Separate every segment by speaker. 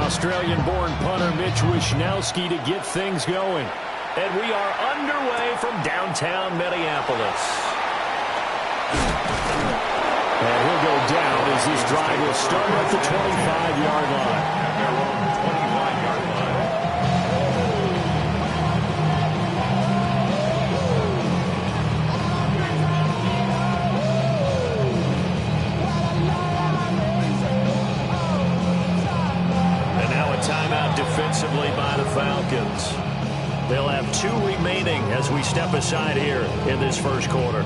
Speaker 1: Australian-born punter Mitch Wishnowsky to get things going. And we are underway from downtown Minneapolis. And he'll go down as this drive will start at the 25-yard line. And now a timeout defensively by the Falcons. They'll have 2 remaining as we step aside here in this first quarter.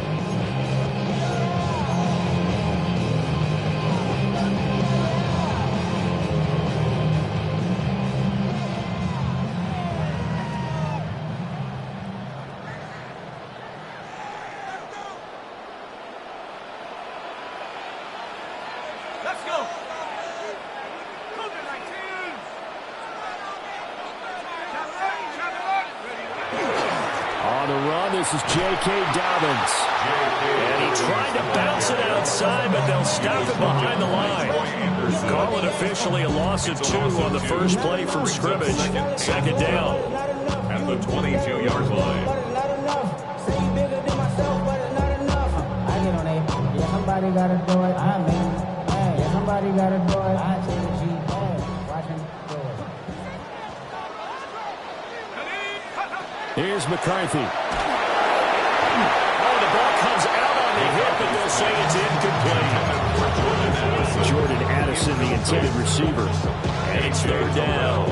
Speaker 2: Let's go.
Speaker 1: On the run, this is J.K. Dobbins. And he tried to bounce it outside, but they'll stop it behind the line. Call it officially a loss of 2 on the first play from scrimmage. Second down.
Speaker 3: At the 22-yard line.
Speaker 4: Somebody gotta do it. I mean, hey, somebody gotta do it. I take the G. Hey, watch him do it.
Speaker 1: Here's McCarthy. Oh, the ball comes out on the hip, but they'll say it's incomplete. Jordan Addison, the intended receiver. And it's third down.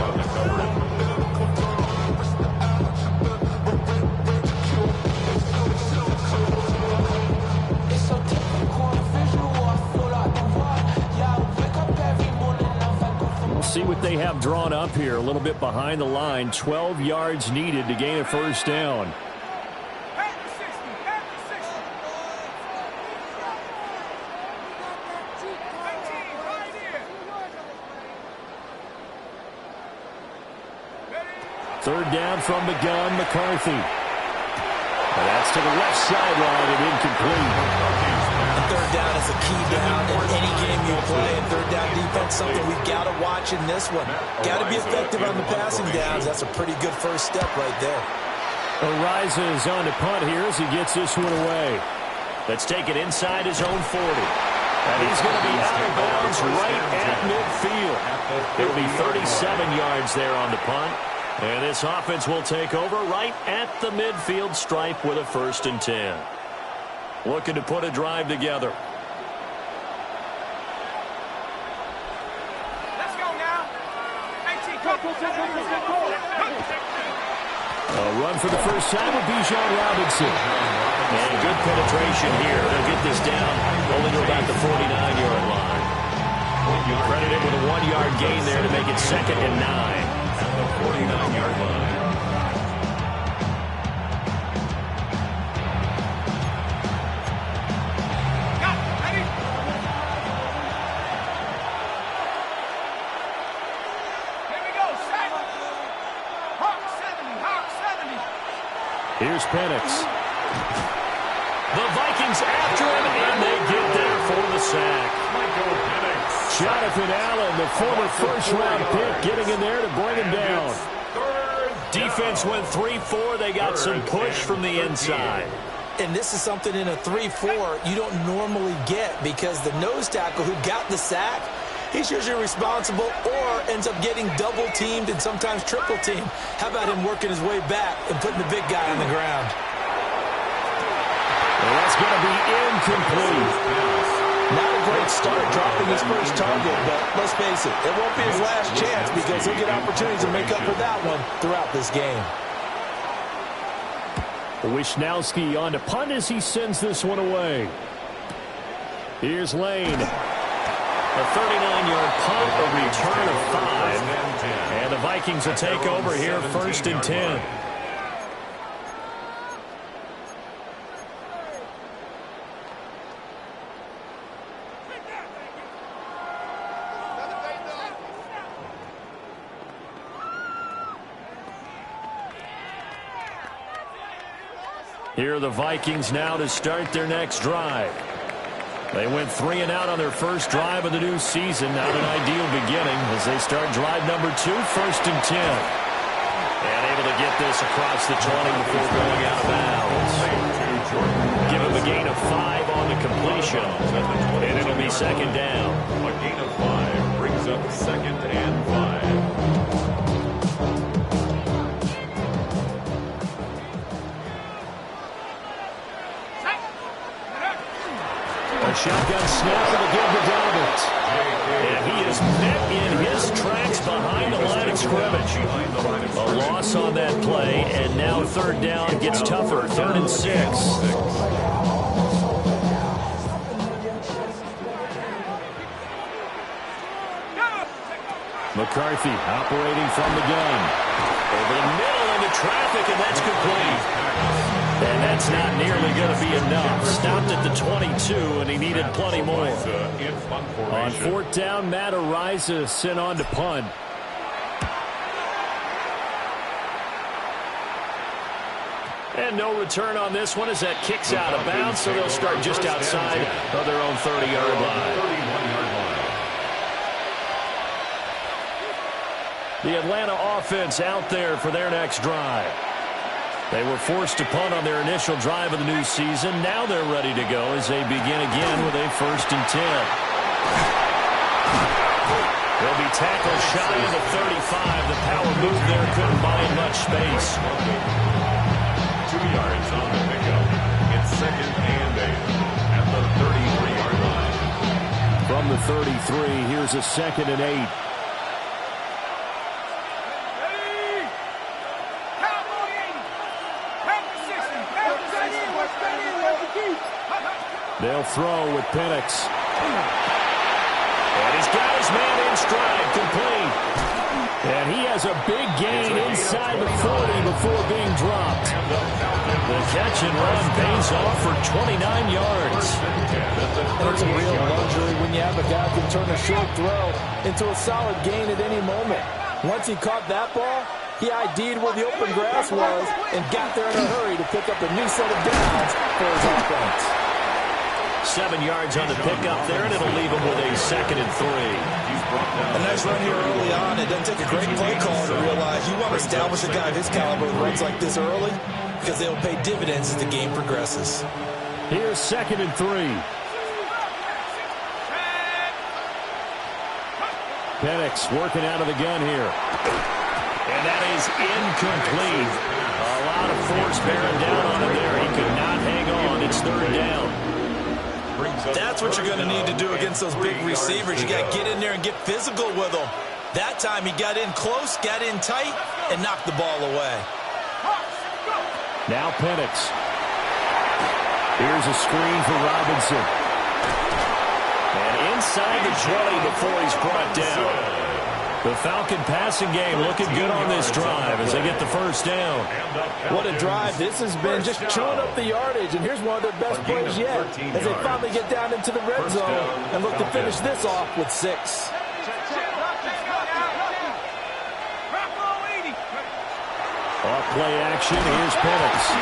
Speaker 1: See what they have drawn up here. A little bit behind the line. 12 yards needed to gain a first down. Third down from the gun, McCarthy. And that's to the left sideline and incomplete.
Speaker 5: Third down is a key down in any game you play. And third down defense, something we've got to watch in this one. Got to be effective on the passing downs. That's a pretty good first step right there.
Speaker 1: Ariza on to punt here as he gets this one away. Let's take it inside his own 40. And he's going to be out of bounds right at midfield. It'll be 37 yards there on the punt. And this offense will take over right at the midfield stripe with a 1st and 10. Looking to put a drive together.
Speaker 2: Let's go now. 18, go.
Speaker 1: A run for the first time with Bijan Robinson. And good penetration here. They'll get this down only to about the 49-yard line. You credit it with a 1-yard gain there to make it 2nd and 9.
Speaker 3: At the 49-yard line.
Speaker 1: Here's Penix. The Vikings after him, and they get there for the sack. Jonathan Allen, the former first-round pick, getting in there to bring him down. Defense went 3-4. They got some push from the inside.
Speaker 5: And this is something in a 3-4 you don't normally get because the nose tackle who got the sack, he's usually responsible or ends up getting double-teamed and sometimes triple-teamed. How about him working his way back and putting the big guy on the ground?
Speaker 1: Well, that's going to be incomplete.
Speaker 5: Not a great start dropping his first target, but let's face it, it won't be his last chance because he'll get opportunities to make up for that one throughout this game.
Speaker 1: Wishnowsky on to punt as he sends this one away. Here's Lane. A 39-yard punt, a return of 5. And the Vikings will take over here, 1st and 10. Here are the Vikings now to start their next drive. They went 3 and out on their first drive of the new season. Not an ideal beginning as they start drive number 2, 1st and 10. And able to get this across the 20 before going out of bounds. Give him a gain of 5 on the completion. And it'll be 2nd down.
Speaker 3: A gain of 5 brings up 2nd and 5.
Speaker 1: Shotgun snap and a give to Dobbins. And he is met in his tracks behind the line of scrimmage. A loss on that play, and now 3rd down gets tougher. 3rd and 6. McCarthy operating from the gun. Over the middle into traffic, and that's complete. And that's not nearly going to be enough. Stopped at the 22, and he needed plenty more. On 4th down, Matt Araiza sent on to punt. And no return on this one as that kicks out of bounds, so they'll start just outside of their own 30-yard line. The Atlanta offense out there for their next drive. They were forced to punt on their initial drive of the new season. Now they're ready to go as they begin again with a 1st and 10. They'll be tackled shy of the 35. The power move there couldn't buy him much space.
Speaker 3: 2 yards on the pickup. It's 2nd and 8 at the 33-yard line.
Speaker 1: From the 33, here's a 2nd and 8. They'll throw with Penix. And he's got his man in stride, complete. And he has a big gain inside the 40 before being dropped. The catch and run pays off for 29 yards.
Speaker 5: It's a real luxury when you have a guy who can turn a short throw into a solid gain at any moment. Once he caught that ball, he ID'd where the open grass was and got there in a hurry to pick up a new set of downs for his offense.
Speaker 1: 7 yards on the pickup there, and it'll leave him with a 2nd and 3.
Speaker 5: A nice run here early on. It doesn't take a great play caller to realize you want to establish a guy of his caliber who runs like this early because they'll pay dividends as the game progresses.
Speaker 1: Here's 2nd and 3. Penix working out of the gun here. And that is incomplete. A lot of force bearing down on him there. He could not hang on. It's 3rd down.
Speaker 5: That's what you're going to need to do against those big receivers. You got to get in there and get physical with them. That time he got in close, got in tight, and knocked the ball away.
Speaker 1: Now Penix. Here's a screen for Robinson. And inside the 20 before he's brought down. The Falcon passing game looking good on this drive as they get the 1st down.
Speaker 5: What a drive this has been, just chewing up the yardage. And here's one of their best plays yet as they finally get down into the red zone and look to finish this off with 6.
Speaker 1: Off play action, here's Penix.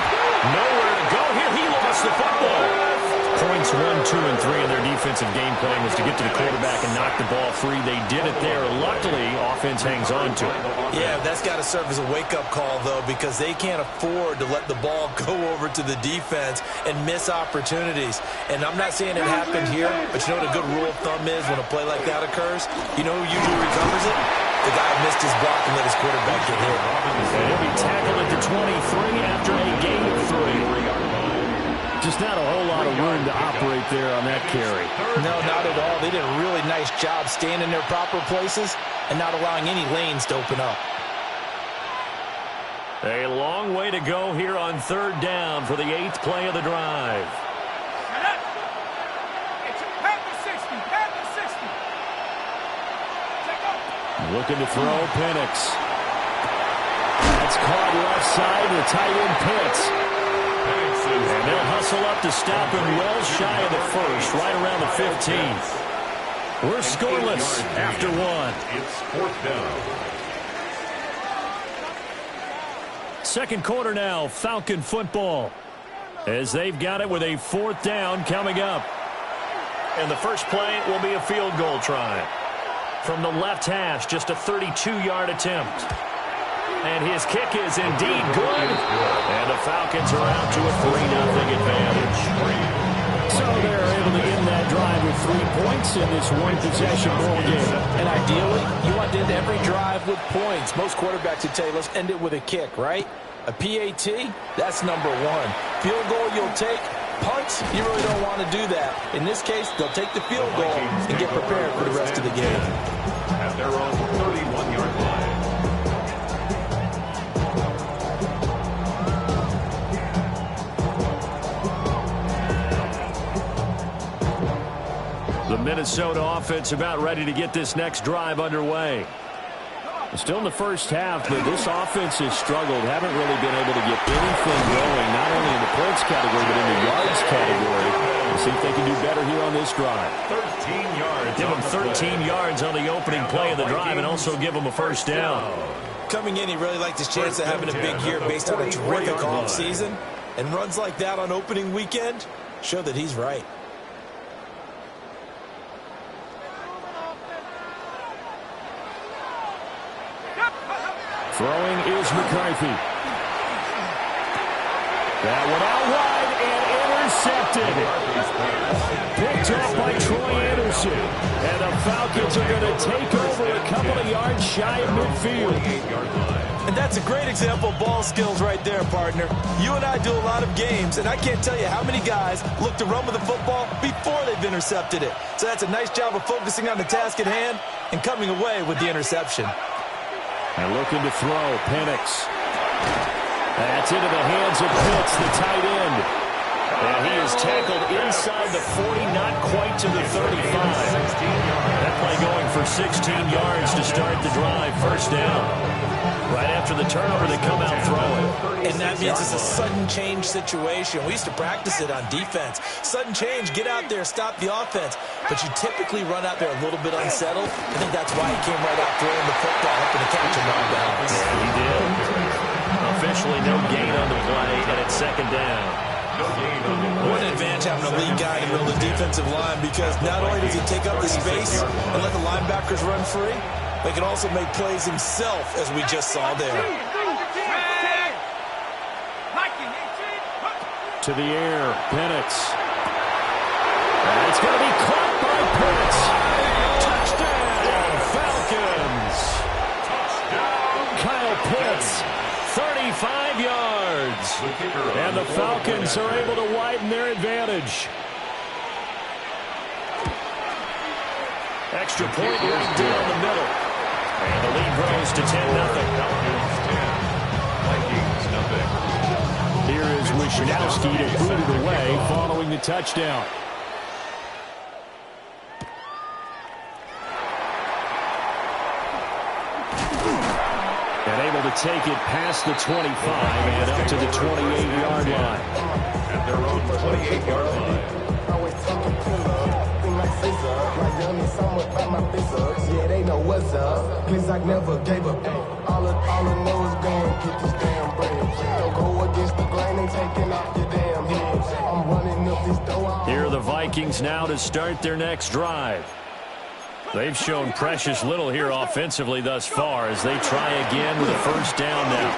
Speaker 1: Nowhere to go here, he lost the football. Points 1, 2, and 3 in their defensive game plan was to get to the quarterback and knock the ball free. They did it there. Luckily, offense hangs on to it.
Speaker 5: Yeah, that's got to serve as a wake-up call, though, because they can't afford to let the ball go over to the defense and miss opportunities. And I'm not saying it happened here, but you know what a good rule of thumb is when a play like that occurs? You know who usually recovers it? The guy who missed his block and let his quarterback get hit.
Speaker 1: And he'll be tackled at the 23 after a gain of 3. Just not a whole lot of room to operate there on that carry.
Speaker 5: No, not at all. They did a really nice job staying in their proper places and not allowing any lanes to open up.
Speaker 1: A long way to go here on 3rd down for the 8th play of the drive. Looking to throw, Penix. That's caught left side, the tight end Pitts. And they'll hustle up to stop him well shy of the 1st, right around the 15th. We're scoreless after 1.
Speaker 3: It's 4th down.
Speaker 1: Second quarter now, Falcon football. As they've got it with a 4th down coming up. And the first play will be a field goal try. From the left hash, just a 32-yard attempt. And his kick is indeed good. And the Falcons are out to a 3-0 advantage. So they're able to end that drive with 3 points in this one-possession ball game.
Speaker 5: And ideally, you want to end every drive with points. Most quarterbacks would tell you, let's end it with a kick, right? A PAT, that's number 1. Field goal you'll take. Punts, you really don't want to do that. In this case, they'll take the field goal and get prepared for the rest of the game.
Speaker 3: At their own 31-yard line.
Speaker 1: The Minnesota offense about ready to get this next drive underway. Still in the first half, but this offense has struggled. Haven't really been able to get anything going, not only in the points category, but in the yards category. We'll see if they can do better here on this drive.
Speaker 3: 13 yards.
Speaker 1: Give them 13 yards on the opening play of the drive and also give them a first down.
Speaker 5: Coming in, he really liked his chance of having a big year based on a terrific offseason. And runs like that on opening weekend show that he's right.
Speaker 1: Throwing is McCarthy. That one out wide and intercepted. Picked off by Troy Anderson. And the Falcons are going to take over a couple of yards shy of midfield.
Speaker 5: And that's a great example of ball skills right there, partner. You and I do a lot of games, and I can't tell you how many guys look to run with the football before they've intercepted it. So that's a nice job of focusing on the task at hand and coming away with the interception.
Speaker 1: And looking to throw, Penix. That's into the hands of Pitts, the tight end. And he is tackled inside the 40, not quite to the 35. That play going for 16 yards to start the drive, first down. Right after the turnover, they come out throwing.
Speaker 5: And that means it's a sudden change situation. We used to practice it on defense. Sudden change, get out there, stop the offense. But you typically run out there a little bit unsettled. I think that's why he came right out throwing the football, hoping to catch him on balance.
Speaker 1: Yeah, he did. Officially no gain on the play, and it's second down.
Speaker 5: What an advantage having a lead guy in the middle of the defensive line, because not only does he take up the space and let the linebackers run free, but he can also make plays himself, as we just saw there.
Speaker 1: To the air, Penix. And it's going to be caught by Pitts. Touchdown, Falcons. Kyle Pitts, 35 yards. And the Falcons are able to widen their advantage. Extra point right down the middle. And the lead grows to 10-0.
Speaker 3: Vikings, nothing.
Speaker 1: Here is Wishnowsky to boot it away following the touchdown. And able to take it past the 25 and up to the 28-yard line.
Speaker 3: At their own 28-yard line.
Speaker 6: Yeah, they know what's up. Please, I never gave up. All I know is go and get this damn bread. Don't go against the grain, they taking off your damn head. I'm running up this door.
Speaker 1: Here are the Vikings now to start their next drive. They've shown precious little here offensively thus far as they try again with a first down now.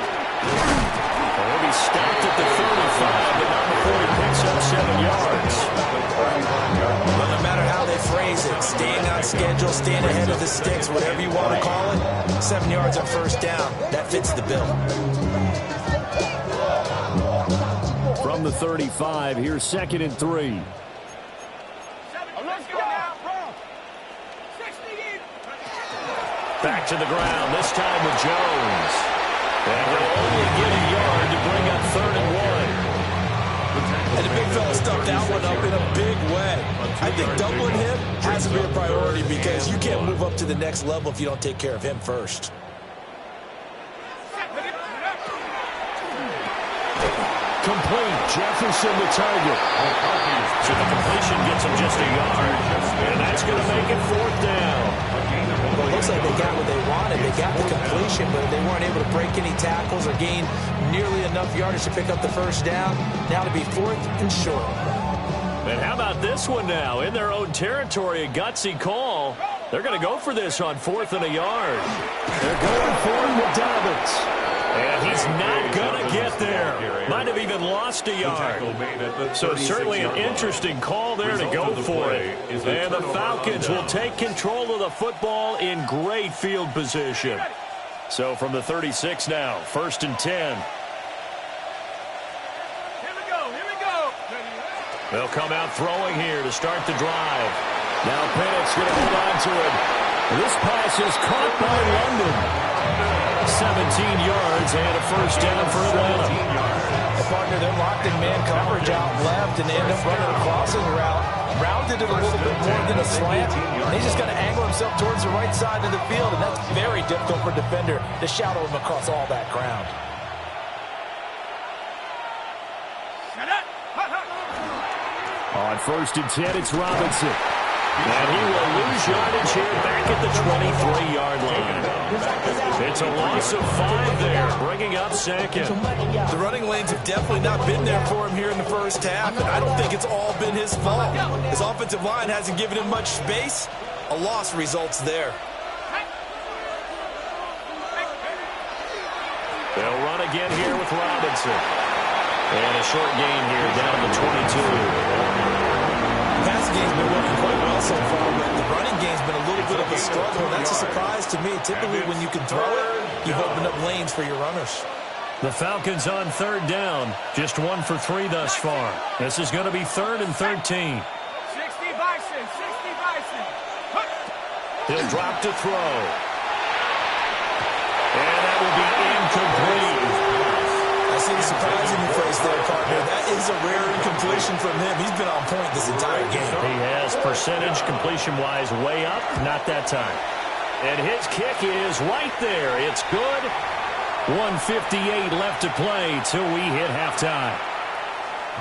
Speaker 1: They'll be stopped at the 35, but not before he picks up 7 yards.
Speaker 5: Well, no matter how they phrase it, staying on schedule, staying ahead of the sticks, whatever you want to call it, 7 yards on first down, that fits the bill.
Speaker 1: From the 35, here's 2nd and 3. Back to the ground, this time with Jones. And he'll only get a yard to bring up 3rd and 1.
Speaker 5: And the big fella stuffed that one up in a big way. I think doubling him has to be a priority because you can't move up to the next level if you don't take care of him first.
Speaker 1: Complete, Jefferson the target. So the completion gets him just a yard. And that's going to make it 4th down.
Speaker 5: Well, it looks like they got what they wanted. They got the completion, but they weren't able to break any tackles or gain nearly enough yardage to pick up the first down. Now to be 4th and short.
Speaker 1: And how about this one now? In their own territory, a gutsy call. They're going to go for this on 4th and a yard. They're going for it with Dobbins. And he's not going to get there. Might have even lost a yard. So certainly an interesting call there to go for it. And the Falcons will take control of the football in great field position. So from the 36 now, 1st and 10. They'll come out throwing here to start the drive. Now Pennett's going to hold on to it. This pass is caught by London. 17 yards and a first down for Atlanta.
Speaker 5: The partner, they're locked in man coverage out left, and they end up running a crossing route. Rounded it a little bit more than a slant. He's just going to angle himself towards the right side of the field, and that's very difficult for a defender to shadow him across all that ground.
Speaker 1: On 1st and 10, it's Robinson. And he will lose yardage here back at the 23-yard line. It's a loss of 5 there, bringing up 2nd.
Speaker 5: The running lanes have definitely not been there for him here in the first half, and I don't think it's all been his fault. His offensive line hasn't given him much space. A loss results there.
Speaker 1: They'll run again here with Robinson. And a short gain here down to the 22.
Speaker 5: The passing game's been working quite well so far, but the running game's been a little bit of a struggle. That's a surprise to me. Typically, when you can throw it, you've opened up lanes for your runners.
Speaker 1: The Falcons on 3rd down. Just 1 for 3 thus far. This is going to be 3rd and 13.
Speaker 2: 60 Bison, 60 Bison.
Speaker 1: He'll drop to throw. And that will be incomplete.
Speaker 5: I see the surprise in your face there, partner. That is a rare incompletion from him. He's been on point this entire game.
Speaker 1: He has percentage completion-wise way up. Not that time. And his kick is right there. It's good. 1:58 left to play till we hit halftime.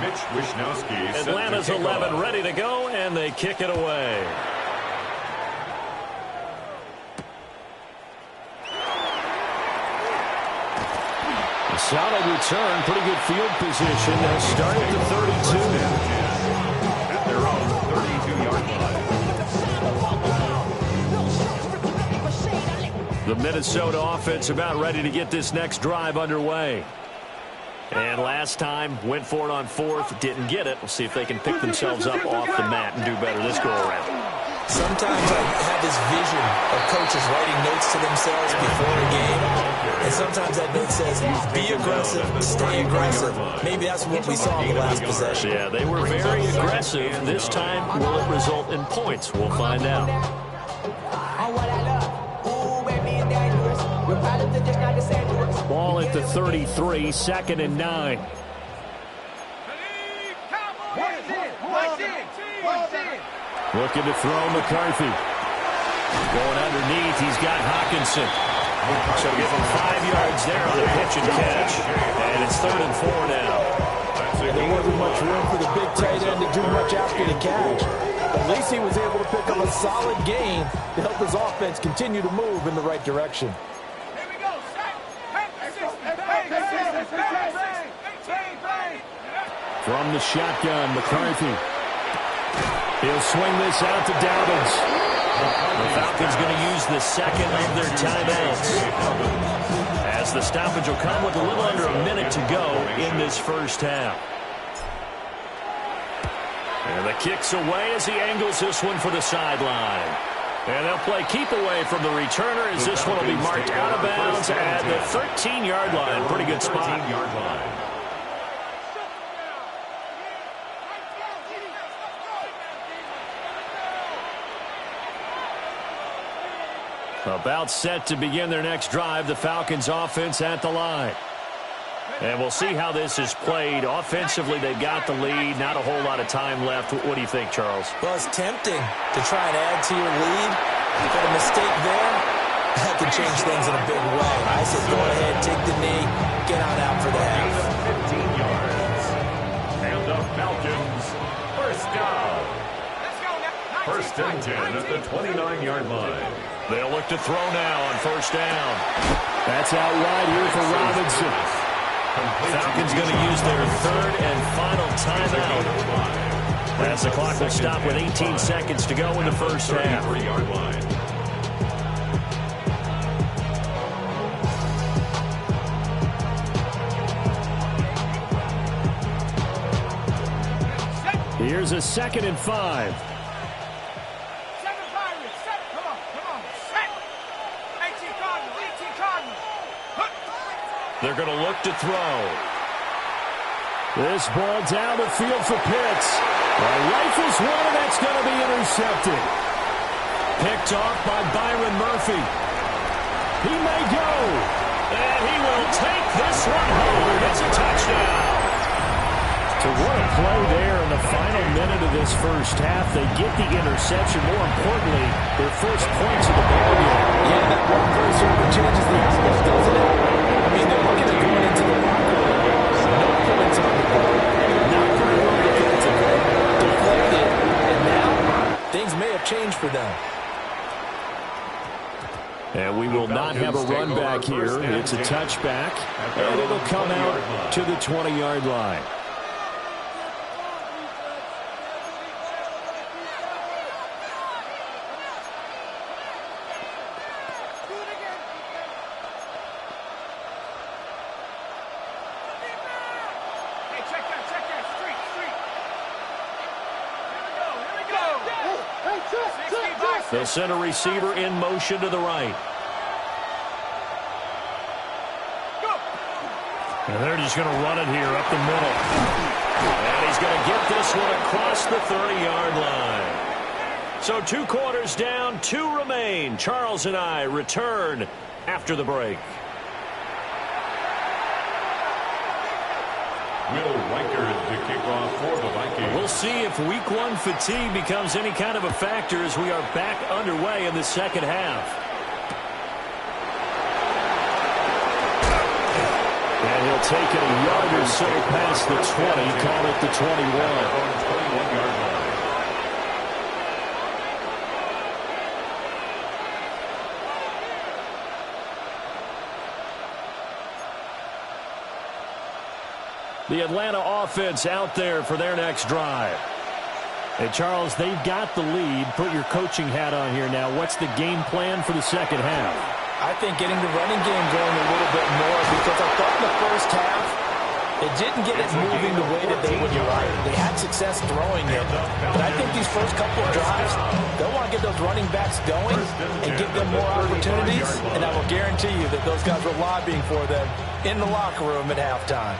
Speaker 3: Mitch Wishnowsky.
Speaker 1: Atlanta's 11 ready to go, and they kick it away. A solid return, pretty good field position. They'll start at the 32.
Speaker 3: At their own 32-yard line.
Speaker 1: The Minnesota offense about ready to get this next drive underway. And last time, went for it on 4th, didn't get it. We'll see if they can pick themselves up off the mat and do better this go-around.
Speaker 5: Sometimes I have this vision of coaches writing notes to themselves before a game. And sometimes that note says, be aggressive, stay aggressive. Maybe that's what we saw in the last possession.
Speaker 1: Yeah, they were very aggressive. This time, will it result in points? We'll find out. Ball at the 33, 2nd and 9. Looking to throw McCarthy. Going underneath, he's got Hockenson. So give him 5 yards there on the pitch and catch. And it's 3rd and 4 now.
Speaker 5: And there wasn't much room for the big tight end to do much after the catch. At least he was able to pick up a solid gain to help his offense continue to move in the right direction.
Speaker 1: From the shotgun, McCarthy. He'll swing this out to Dobbins. The Falcons going to use the second of their timeouts, as the stoppage will come with a little under a minute to go in this first half. And the kick's away as he angles this one for the sideline. And they'll play keep away from the returner as this one will be marked out of bounds at the 13-yard line. Pretty good spot.
Speaker 3: 13-yard line.
Speaker 1: About set to begin their next drive, the Falcons offense at the line. And we'll see how this is played. Offensively, they've got the lead. Not a whole lot of time left. What do you think, Charles?
Speaker 5: Well, it's tempting to try and add to your lead. But a mistake there, that can change things in a big way. I said go ahead, take the knee, get on out for the half.
Speaker 3: 15 yards. And the Falcons, first down. First and 10 at the 29-yard line.
Speaker 1: They'll look to throw now on first down. That's out wide here for Robinson. Falcons going to use their third and final timeout As the clock will stop with 18 seconds to go in the first half.
Speaker 3: 33-yard line.
Speaker 1: Here's a 2nd and 5.
Speaker 2: 7 Pirates. 7. Come on. Set. 18 Cardinal.
Speaker 1: They're going to look to throw. This ball down the field for Pitts. Rifles one, and that's going to be intercepted. Picked off by Byron Murphy. He may go. And he will take this one home. It's a touchdown. So what a play there in the final minute of this first half. They get the interception. More importantly, their first points of the ball game.
Speaker 5: Yeah, that one play certainly changes the outlook, doesn't it? I mean, they're looking at going into the locker room. No points on the board. Not very well defensively. Deflated. And now, things may have changed for them.
Speaker 1: And we will not have a run back here. It's a touchback. And it'll come out to the 20-yard line. They'll send a receiver in motion to the right. And they're just going to run it here up the middle. And he's going to get this one across the 30-yard line. So 2 quarters down, 2 remain. Charles and I return after the break.
Speaker 3: Will Riker to kick off for the Vikings.
Speaker 1: We'll see if week 1 fatigue becomes any kind of a factor as we are back underway in the second half. And he'll take it a yard or so past the 20, call it the 21.
Speaker 3: 21-yard line.
Speaker 1: The Atlanta offense out there for their next drive. And Charles, they've got the lead. Put your coaching hat on here now. What's the game plan for the second half?
Speaker 5: I think getting the running game going a little bit more, because I thought in the first half it didn't get it moving the way that they would like. They had success throwing it, but I think these first couple of drives, they'll want to get those running backs going and give them more opportunities, and I will guarantee you that those guys were lobbying for them in the locker room at halftime.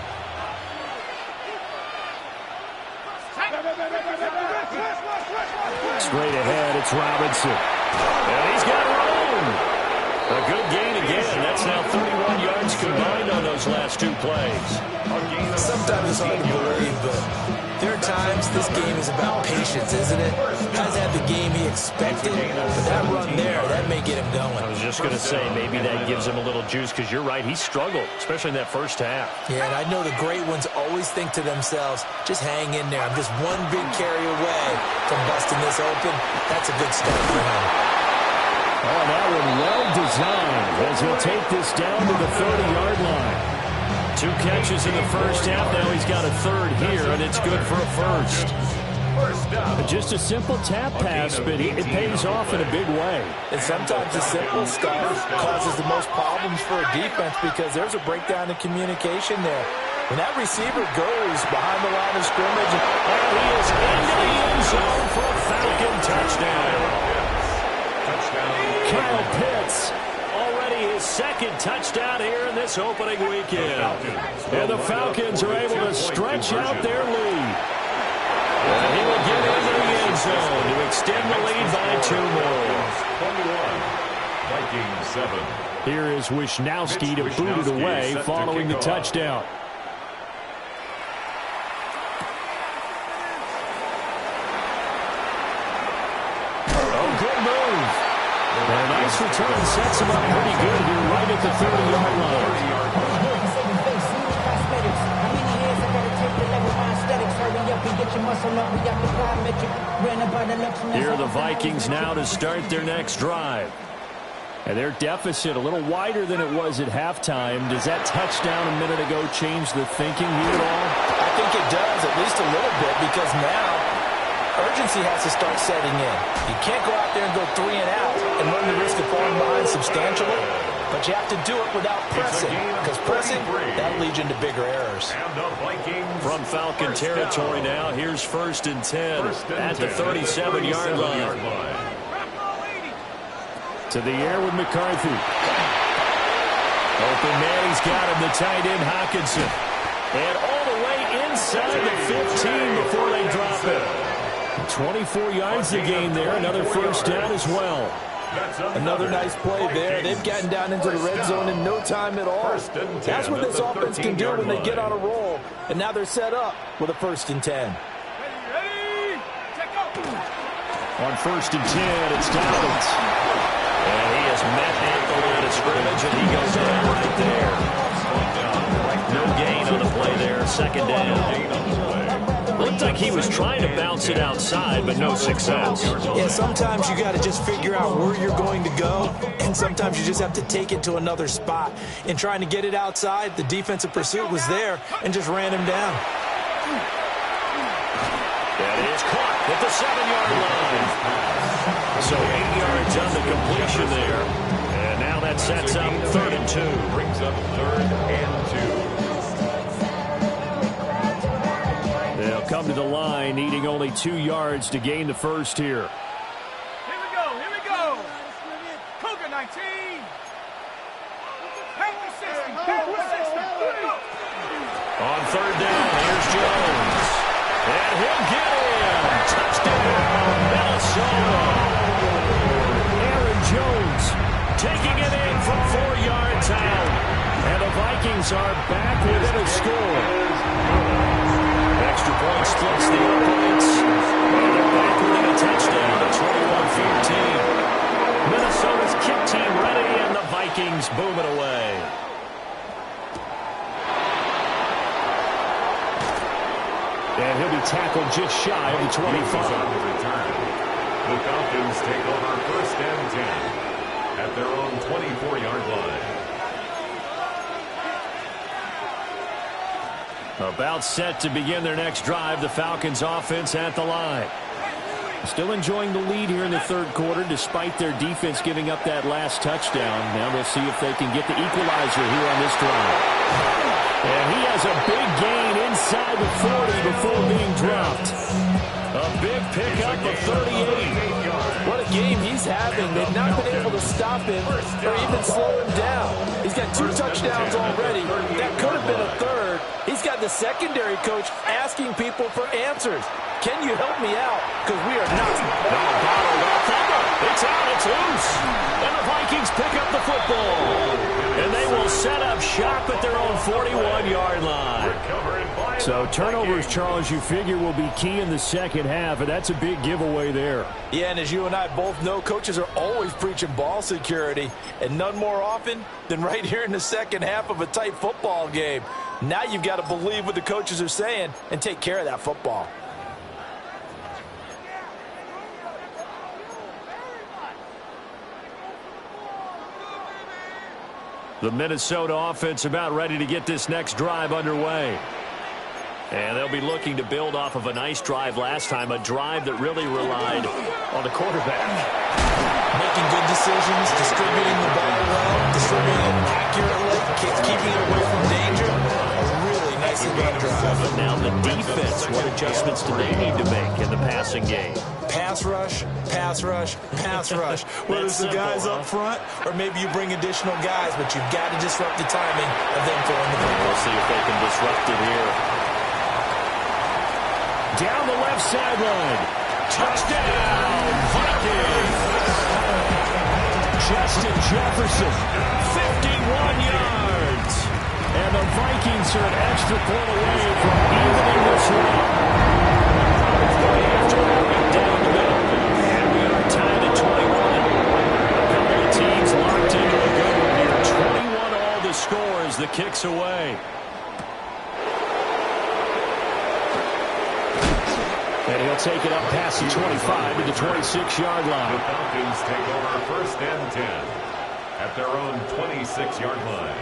Speaker 1: Straight ahead, it's Robinson. And he's got room. A good gain again. That's now 31 yards combined on those last 2 plays.
Speaker 5: Sometimes it's hard to believe, but there are times this game is about patience, isn't it? Hasn't had the game he expected, but that run there, that may get him going.
Speaker 1: I was just going to say, maybe that gives him a little juice, because you're right, he struggled, especially in that first half.
Speaker 5: Yeah, and I know the great ones always think to themselves, just hang in there. I'm just one big carry away from busting this open. That's a good start for him.
Speaker 1: Oh, that one well designed as he'll take this down to the 30-yard line. 2 catches in the first half. Now he's got a 3rd here, and it's good for a first. Just a simple tap pass, but it pays off in a big way.
Speaker 5: And sometimes the simple stuff causes the most problems for a defense, because there's a breakdown in communication there. When that receiver goes behind the line of scrimmage,
Speaker 1: and he is into the end zone for a Falcon touchdown. Kyle Pitts, already his 2nd touchdown here in this opening weekend. And the Falcons are able to stretch out their lead. And he will get into the end zone to extend the lead by 2 more.
Speaker 3: 21, Vikings 7.
Speaker 1: Here is Wisnowski to boot it away following the touchdown. Oh, good move. And a nice return sets him up pretty good here right at the 30-yard line. Here are the Vikings now to start their next drive. And their deficit a little wider than it was at halftime. Does that touchdown a minute ago change the thinking here at all?
Speaker 5: I think it does, at least a little bit, because now urgency has to start setting in. You can't go out there and go 3 and out and run the risk of falling behind substantially, but you have to do it without pressing, because pressing, that leads into bigger errors.
Speaker 1: From Falcon territory now, here's 1st and 10 at the 37-yard line. To the air with McCarthy. Open man, he's got him, the tight end Hockenson. And all the way inside the 15 before they drop it. 24 yards to gain there, another first down as well.
Speaker 5: Another nice play there. They've gotten down into the red zone in no time at all. That's what this offense can do when they get on a roll. And now they're set up with a 1st and 10.
Speaker 1: On 1st and 10, it's Dobbins. And he has met at the line of scrimmage, and he goes down right there. No gain on the play there, 2nd down. Looked like he was trying to bounce it outside, but no success.
Speaker 5: Yeah, sometimes you got to just figure out where you're going to go, and sometimes you just have to take it to another spot. In trying to get it outside, the defensive pursuit was there and just ran him down.
Speaker 1: That is caught at the 7-yard line. So 8 yards on the completion there. And now that sets up 3rd and 2.
Speaker 3: Brings up 3rd and 2.
Speaker 1: They'll come to the line, needing only 2 yards to gain the first here.
Speaker 2: Here we go, here we go. Cougar 19. Back to 60, back to 60.
Speaker 1: On 3rd down, here's Jones. And he'll get in. Touchdown, Minnesota. Aaron Jones taking it in from 4 yards out. And the Vikings are back within a score. Extra point splits the opponents. And they're back within a touchdown at 21-15. Minnesota's kick team ready, and the Vikings boom it away. And he'll be tackled just shy of the 25.
Speaker 3: On the return. The Falcons take over 1st and 10 at their own 24-yard line.
Speaker 1: About set to begin their next drive, the Falcons offense at the line. Still enjoying the lead here in the 3rd quarter, despite their defense giving up that last touchdown. Now they'll see if they can get the equalizer here on this drive. And he has a big gain inside the 40 before being dropped. A big pickup of 38.
Speaker 5: What a game he's having. They've not been able to stop him or even slow him down. He's got 2 touchdowns already. That could have been a 3rd. He's got the secondary coach asking people for answers. Can you help me out? Because we are not.
Speaker 1: Bottled up. It's out. It's loose. And the Vikings pick up the football. And they will set up shop at their own 41-yard line. So turnovers, Charles, you figure will be key in the 2nd half, and that's a big giveaway there.
Speaker 5: Yeah, and as you and I both know, coaches are always preaching ball security, and none more often than right here in the 2nd half of a tight football game. Now you've got to believe what the coaches are saying and take care of that football.
Speaker 1: The Minnesota offense about ready to get this next drive underway. And they'll be looking to build off of a nice drive last time, a drive that really relied on the quarterback.
Speaker 5: Making good decisions, distributing the ball well, distributing it accurately, keeping it away from danger. A really nicely done drive.
Speaker 1: But now the defense, what adjustments do they need to make in the passing game?
Speaker 5: Pass rush, pass rush, pass rush. Whether it's the guys up front or maybe you bring additional guys, but you've got to disrupt the timing of them throwing the ball.
Speaker 1: We'll see if they can disrupt it here. Down the left sideline. Touchdown, Vikings. Justin Jefferson, 51 yards. And the Vikings are an extra point away from evening this one. After moving down the middle. And we are tied at 21. A couple of teams locked into a good one here. 21 all the score as the kick's away. And he'll take it up past the 25 to the 26-yard line.
Speaker 3: The Falcons take over 1st and 10 at their own 26-yard line.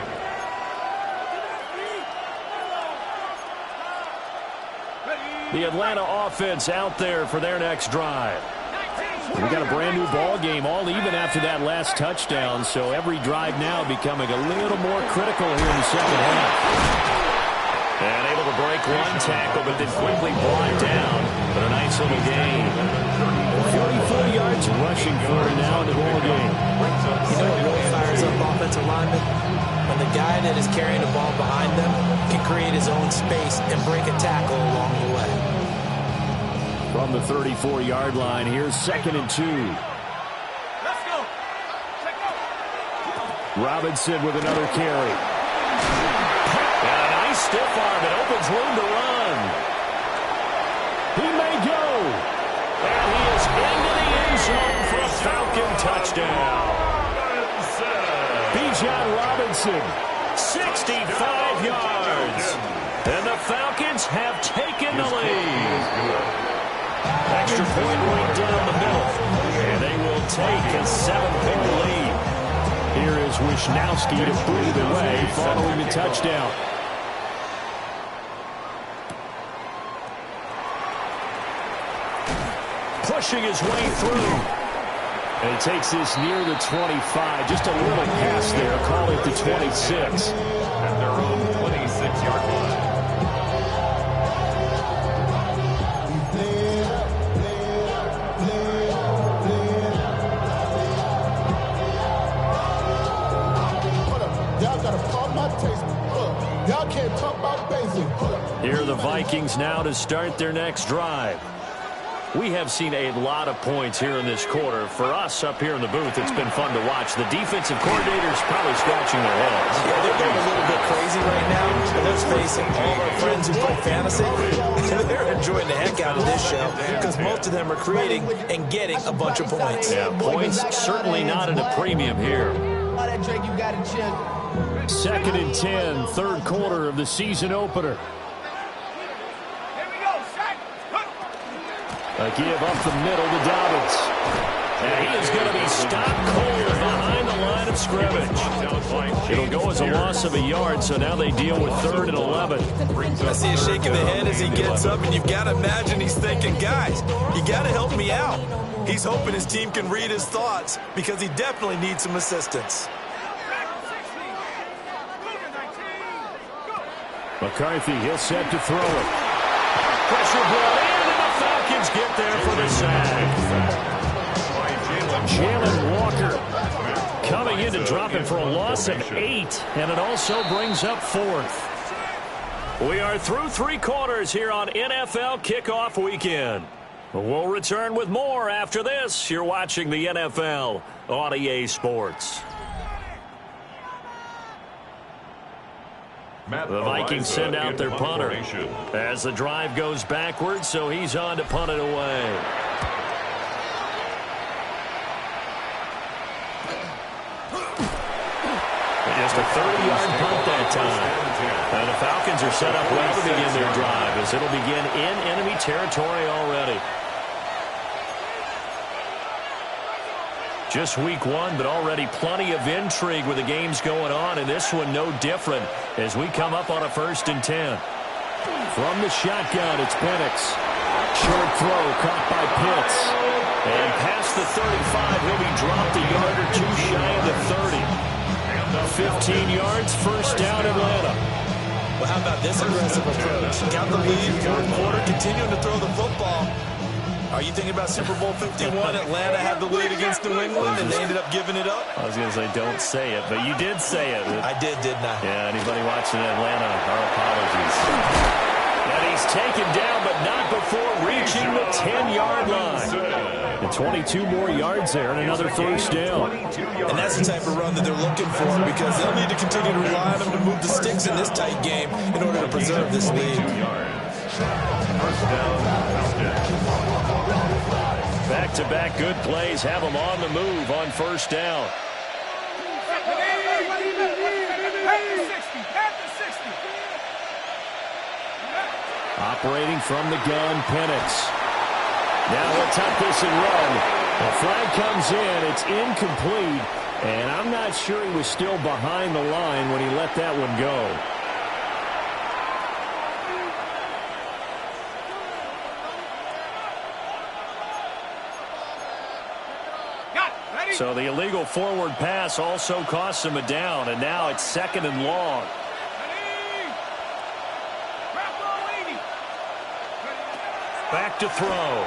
Speaker 2: Ready.
Speaker 1: The Atlanta offense out there for their next drive. We got a brand new ball game, all even after that last touchdown, so every drive now becoming a little more critical here in the second half. And able to break one tackle, but then quickly brought down. But a nice little gain. 44 yards rushing for him now in the ball game.
Speaker 5: You know what really fires up offensive linemen? When the guy that is carrying the ball behind them can create his own space and break a tackle along the way.
Speaker 1: From the 34-yard line, here's 2nd and 2.
Speaker 2: Let's go. Check out.
Speaker 1: Robinson with another carry. And a nice stiff arm that opens room to run. He may go. And he is into the end zone for a Falcon touchdown. Bijan Robinson, 65 yards. And the Falcons have taken the lead. Extra point right down the middle. And they will take a 7-point lead. Here is Wishnowsky to put it away following the touchdown. Pushing his way through. And he takes this near the 25. Just a little pass there. Call it the 26.
Speaker 3: At their own 26-yard line.
Speaker 6: Y'all can't talk about basic.
Speaker 1: Here are the Vikings now to start their next drive. We have seen a lot of points here in this quarter. For us up here in the booth, it's been fun to watch. The defensive coordinators probably scratching their heads.
Speaker 5: Yeah, they're going a little bit crazy right now. But let's face it, all of our friends who play fantasy, they're enjoying the heck out of this show because most of them are creating and getting a bunch of points.
Speaker 1: Yeah, points certainly not at a premium here.
Speaker 4: All that Drake, you got to chill.
Speaker 1: 2nd and 10, third quarter of the season opener.
Speaker 2: Here we go, Shaq.
Speaker 1: A give up the middle to Dobbins. And he is going to be stopped cold behind the line of scrimmage. It'll go as a loss of a yard, so now they deal with 3rd and 11.
Speaker 5: I see a shake of the head as he gets up, and you've got to imagine he's thinking, guys, you got to help me out. He's hoping his team can read his thoughts because he definitely needs some assistance.
Speaker 1: McCarthy, he'll set to throw it. Pressure brought in, and the Falcons get there for the sack. Jalen Walker coming in to drop it for a loss of 8, and it also brings up 4th. We are through 3 quarters here on NFL Kickoff Weekend. We'll return with more after this. You're watching the NFL on EA Sports. The Vikings send out their punter as the drive goes backwards, so he's on to punt it away. Just a 30-yard punt that time. And the Falcons are set up well to begin their drive as it'll begin in enemy territory already. Just week 1, but already plenty of intrigue with the games going on, and this one no different as we come up on a 1st and 10. From the shotgun, it's Penix. Short throw caught by Pitts. And past the 35, he'll be dropped a yard or 2 shy of the 30. 15 yards, first down Atlanta.
Speaker 5: Well, how about this aggressive approach? Got the lead, 4th quarter, continuing to throw the football. Are you thinking about Super Bowl 51? Atlanta had the lead against New England, and they ended up giving it up?
Speaker 1: I was going to say, don't say it, but you did say it.
Speaker 5: I did, didn't I?
Speaker 1: Yeah, anybody watching Atlanta, our apologies. And he's taken down, but not before reaching the 10-yard line. And 22 more yards there and another first down.
Speaker 5: And that's the type of run that they're looking for because they'll need to continue to rely on them to move the sticks in this tight game in order to preserve this lead.
Speaker 3: First down.
Speaker 1: Back-to-back good plays have them on the move on first down. Operating from the gun, Penix. Now he'll tuck this and run. The flag comes in. It's incomplete. And I'm not sure he was still behind the line when he let that one go. So the illegal forward pass also costs him a down, and now it's 2nd and long. Back to throw.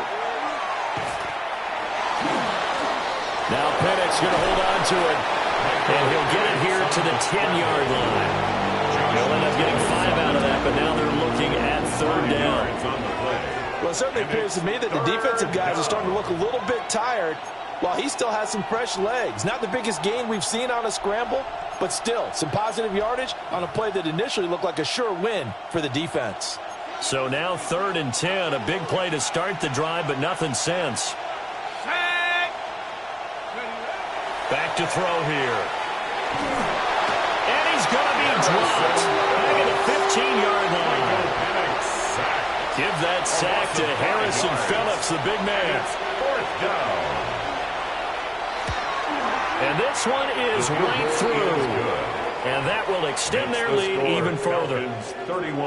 Speaker 1: Now Penix going to hold on to it, and he'll get it here to the 10-yard line. They'll end up getting 5 out of that, but now they're looking at 3rd down.
Speaker 5: Well, it certainly appears to me that the defensive guys are starting to look a little bit tired while he still has some fresh legs. Not the biggest gain we've seen on a scramble, but still some positive yardage on a play that initially looked like a sure win for the defense.
Speaker 1: So now 3rd and 10, a big play to start the drive, but nothing since. Back to throw here. And he's going to be dropped back at the 15-yard line. Give that sack to Harrison Phillips, the big man.
Speaker 3: 4th down.
Speaker 1: And this one is right through. And that will extend their lead even further.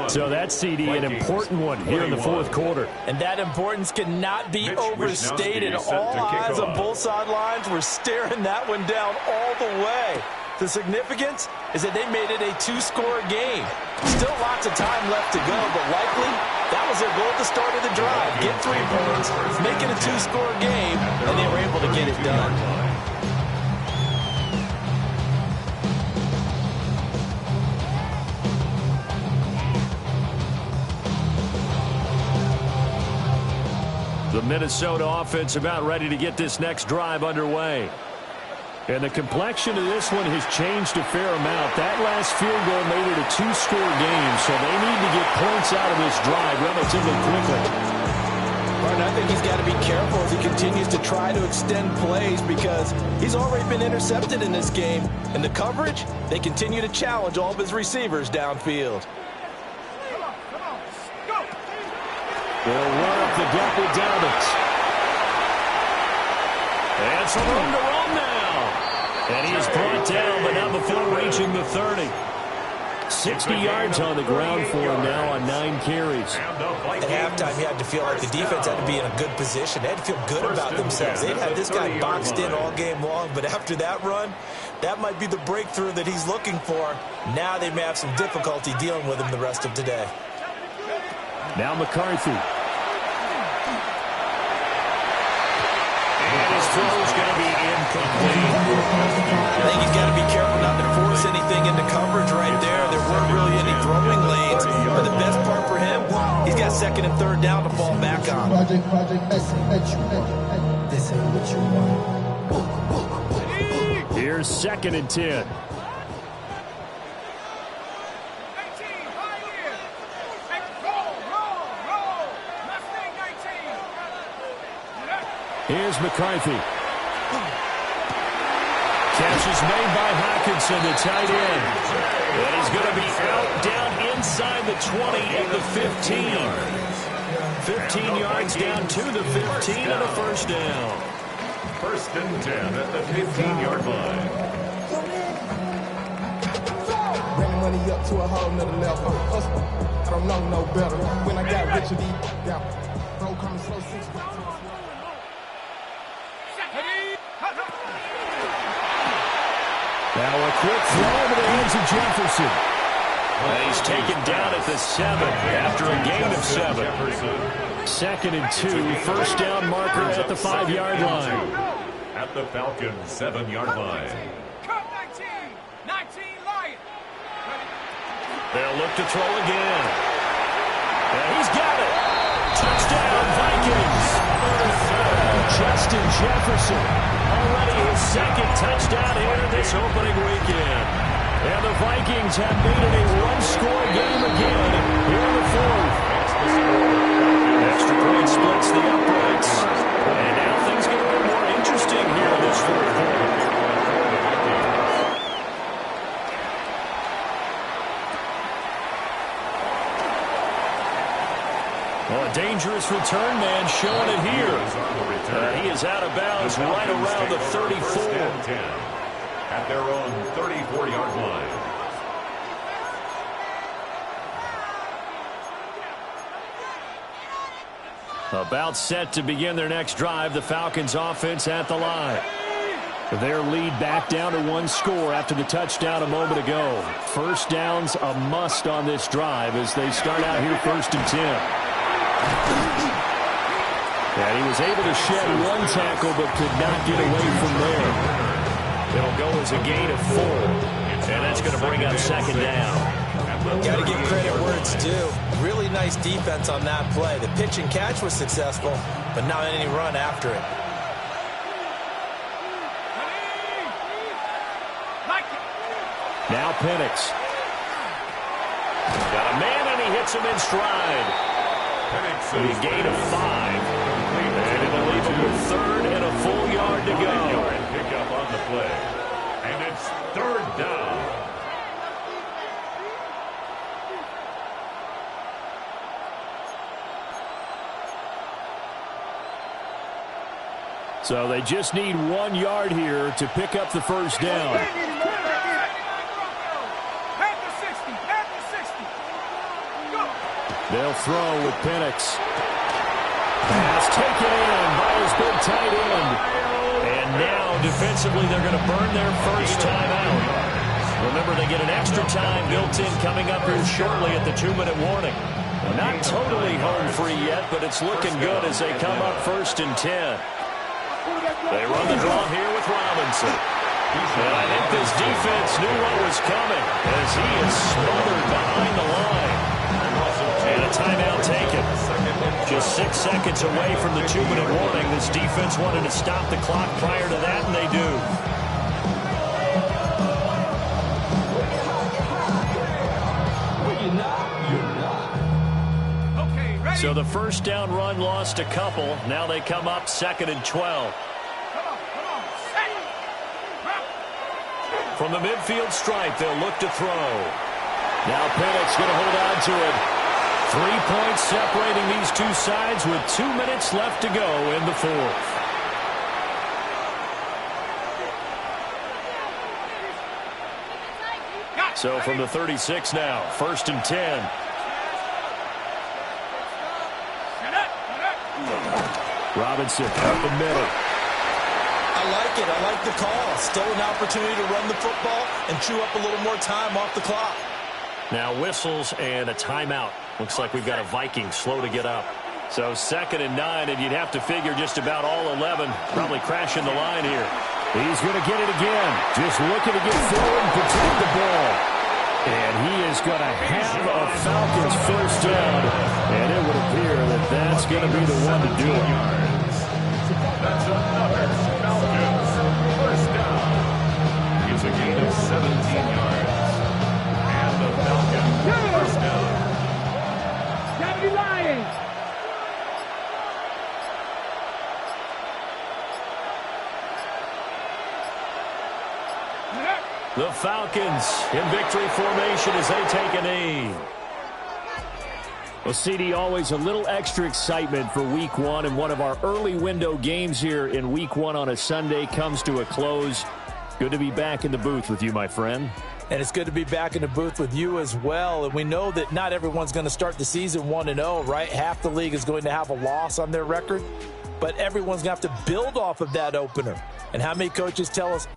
Speaker 1: So that's, CD, an important one here in the 4th quarter.
Speaker 5: And that importance cannot be overstated. All eyes on both sidelines were staring that one down all the way. The significance is that they made it a 2-score game. Still lots of time left to go, but likely that was their goal at the start of the drive. Get 3 points, make it a 2-score game, and they were able to get it done.
Speaker 1: The Minnesota offense about ready to get this next drive underway. And the complexion of this one has changed a fair amount. That last field goal made it a 2-score game, so they need to get points out of this drive relatively quickly.
Speaker 5: And I think he's got to be careful as he continues to try to extend plays because he's already been intercepted in this game. And the coverage, they continue to challenge all of his receivers downfield.
Speaker 1: They'll run up the gut with Dobbins. And some room to run now. And he is brought down, but not before reaching the 30. 60 yards on the ground for him now on 9 carries.
Speaker 5: At halftime, you had to feel like the defense had to be in a good position. They had to feel good about themselves. They'd had this guy boxed in all game long, but after that run, that might be the breakthrough that he's looking for. Now they may have some difficulty dealing with him the rest of today.
Speaker 1: Now McCarthy. And his throw is going to be incomplete.
Speaker 5: I think he's got to be careful not to force anything into coverage right there. There weren't really any throwing lanes. But the best part for him, he's got 2nd and 3rd down to fall back on.
Speaker 4: This ain't what you want.
Speaker 1: Here's 2nd and 10. Here's McCarthy. Catch is made by Hockenson, the tight end. And he's going to be out down inside the 20 at the 15. 15 yards down to the 15 and a 1st down.
Speaker 3: 1st and 10 at the 15-yard line.
Speaker 6: Bring the money up to a whole nother level. I don't know no better. When I got rich, bro coming slow 6 weeks.
Speaker 1: Now a quick throw into the hands of Jefferson. And he's taken down at the 7 after a gain of 7. 2nd and 2, 1st down marker at the 5-yard line.
Speaker 3: At the Falcons' 7-yard line.
Speaker 1: They'll look to throw again. And he's got it. Touchdown, Vikings. Justin Jefferson, already his 2nd touchdown here this opening weekend. And the Vikings have made it a 1-score game again here in the 4th. Extra point splits the uprights. And now things get a little more interesting here in this 4th quarter. Well, a dangerous return man showing it here. He is out of bounds right around the 34.
Speaker 3: At their own 34-yard line.
Speaker 1: About set to begin their next drive. The Falcons offense at the line. Their lead back down to one score after the touchdown a moment ago. First down's a must on this drive as they start out here 1st and 10. And he was able to shed one tackle but could not get away from there. It'll go as a gain of 4. And that's going to bring up 2nd down.
Speaker 5: Got to give credit where it's due. Really nice defense on that play. The pitch and catch was successful, but not any run after it.
Speaker 1: Now Penix. Got a man, and he hits him in stride. A gain of 5. And it'll leave him with 3rd and a full yard to go.
Speaker 3: Pick up on the play. And it's 3rd down.
Speaker 1: So they just need 1 yard here to pick up the first down. They'll throw with Penix. Pass taken in by his big tight end. And now defensively they're going to burn their first timeout. Remember, they get an extra time built in coming up here shortly at the 2-minute warning. Not totally home free yet, but it's looking good as they come up 1st and 10. They run the draw here with Robinson. And I think this defense knew what was coming as he is smothered behind the line. And a timeout taken. Just 6 seconds away from the 2-minute warning. This defense wanted to stop the clock prior to that, and they do. So the first down run lost a couple. Now they come up 2nd and 12. From the midfield stripe, they'll look to throw. Now Penix going to hold on to it. 3 points separating these two sides with 2 minutes left to go in the 4th. So from the 36 now, 1st and 10. Robinson up the middle.
Speaker 5: I like it. I like the call. Still an opportunity to run the football and chew up a little more time off the clock.
Speaker 1: Now whistles and a timeout. Looks like we've got a Viking slow to get up. So 2nd and 9, and you'd have to figure just about all 11 probably crashing the line here. He's going to get it again. Just looking to get forward and protect the ball. And he is going to have a Falcons first down. And it would appear that that's going to be the one to do it.
Speaker 3: That's another Falcons first down. It's a gain of 17 yards. And the Falcons first down.
Speaker 2: Deputy Lions.
Speaker 1: The Falcons in victory formation as they take a knee. Well, CD, always a little extra excitement for Week 1, and one of our early window games here in Week 1 on a Sunday comes to a close. Good to be back in the booth with you, my friend.
Speaker 5: And it's good to be back in the booth with you as well. And we know that not everyone's going to start the season 1-0, right? Half the league is going to have a loss on their record, but everyone's going to have to build off of that opener. And how many coaches tell us